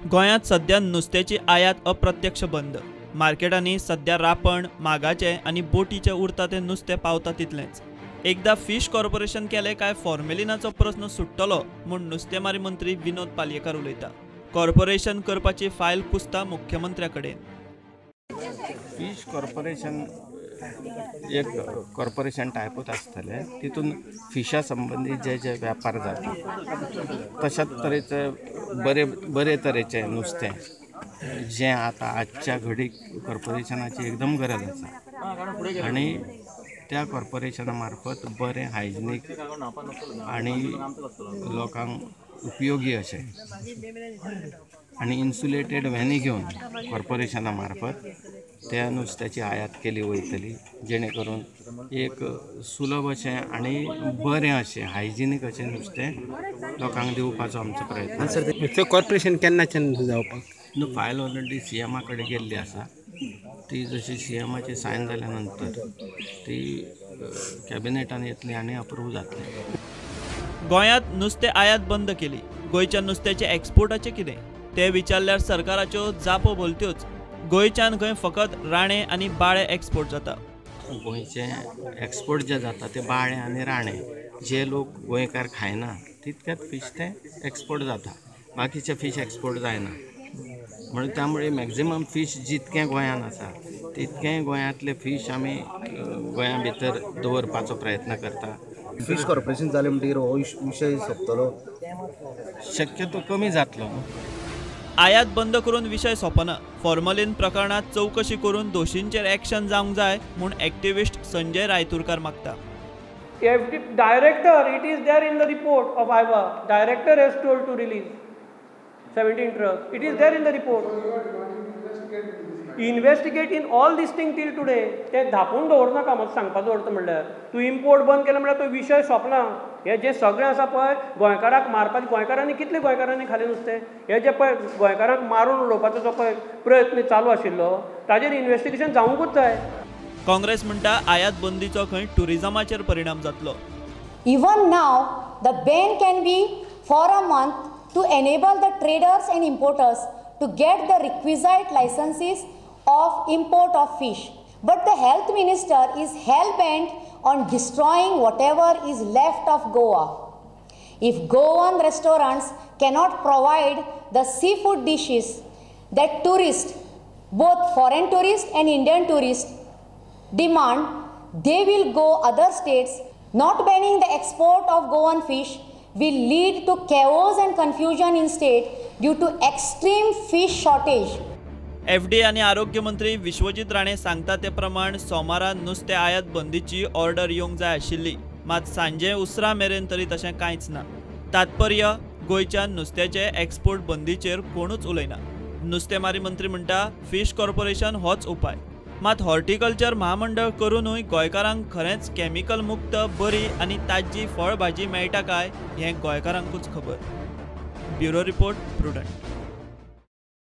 गोंयांत सध्या नुस्त्याची आयात अप्रत्यक्ष बंद। मार्केटांनी सध्या रापण, मागाचे आणि बोटीचे उरता ते नुस्तें पावता तितलेंच। एकदा फिश कॉर्पोरेशन केले काय फॉर्मेलिनाचो प्रश्न सुट्टलो म्हूण नुस्तेमारी मंत्री विनोद पालयेकर उलयता। कॉर्पोरेशन करपाची फायल कुसता मुख्यमंत्र्या कडेन। फिश कॉर्पोरेशन एक कॉर्पोरेशन टायपूच आसतले, तितून फिशा संबंधी जे व्यापार जाता तशाच तरेचे बरे तरेचे नुस्तें जे आता आजच्या घडीक कॉर्पोरेशनाची एकदम गरज आसा आणि त्या कॉर्पोरेशना मार्फत बरें हायजिनीक आणि लोकांक उपयोगी अशें आणि इन्सुलेटेड व्हॅनी घेवन कॉर्पोरेशना मार्फत त्या नुस्त्याची आयात केली वयतली, जेणे करून एक सुलभ अशें आणि बरें अशें हायजिनीक अशें नुस्तें लोकांक दिवपाचो आमचो प्रयत्न। सर कॉर्पोरेशन केन्नाच्यान जावपाक फायल ऑलरेडी CMA कडेन गेल्ली आसा। ती जशी CMAची सायन जाल्या नंतर ती कॅबिनेटान येतली आनी अप्रूव जातली। गोंयांत नुस्तें आयात बंद केली, गोंयच्या नुस्त्याचे एक्सपोर्टाचे कितें ते विचारल्यार सरकाराच्यो जापो बोलत्योच। गोंयच्यान खंय फकत राणे आनी बाळे एक्सपोर्ट जाता। गोंयचे एक्सपोर्ट जे जाता ते बाळे आनी राणे, जे लोक गोंयकार खायना तितकेच फीश ते एक्सपोर्ट जाता, बाकीचे फीश एक्सपोर्ट जायना। म्हणून त्यामुळे मॅक्झिमम फीश जितकें गोंयांत आसा तितकें गोंयांतले फीश आमी गोंया भितर दवरपाचो प्रयत्न करता। फिश कॉर्पोरेशन जालें म्हणटकीर हो विशय सोंपतलो, शक्यतो कमी जातलो। आयात बंद करून विषय सोंपना। फॉर्मलिन प्रकरणात चौकशी करून दोशींचेर एक्शन जावंक जाय म्हूण एक्टिविस्ट संजय रायतुरकार मागता। Director, it is there in the report of IVA. Director has told to release 17 trucks. It is there in the report. Investigate in all these things till today. ते धापून दवरनाका, म्हाका सांगपाचो दवरता म्हणल्यार तूं इम्पोर्ट बंद केलें म्हणल्यार तो विशय सोंपना। हे जे सगळें आसा पळय गोंयकाराक मारपाचें, गोंयकारांनी कितले गोंयकारांनी खालें नुस्तें, हे जे पळय गोंयकारांक मारून उडोवपाचो जो पळय प्रयत्न चालू आशिल्लो ताजेर इन्व्हेस्टिगेशन जावंकूच जाय। काँग्रेस म्हणटा आयात बंदीचो खंय टुरिझमाचेर परिणाम जातलो। Even now, the ban can be for a month to enable the traders and importers to get the requisite licenses of import of fish. But the health minister is hell-bent on destroying whatever is left of Goa. If Goan restaurants cannot provide the seafood dishes that tourists, both foreign tourists and Indian tourists, demand, they will go other states. Not banning the export of Goan fish will lead to chaos and confusion in state due to extreme fish shortage. FDA आणि आरोग्य मंत्री विश्वजीत राणे सांगता ते प्रमाण सोमारा नुस्तें आयात बंदीची ऑर्डर येवंक जाय आशिल्ली, मात सांजे उसरा मेरेन तरी तशें कांयच ना। तात्पर्य गोंयच्या नुस्त्याचे एक्सपोर्ट बंदीचेर कोणूच उलयना। नुस्तेमारी मंत्री म्हणटा फिश कॉर्पोरेशन होच उपाय, मात हॉर्टिकल्चर महामंडळ करूनय गोंयकारांक खरेंच कॅमिकल मुक्त बरी आनी ताजी फळभाजी मेळटा काय हें गोंयकारांकूच खबर। Bureau report, prudent.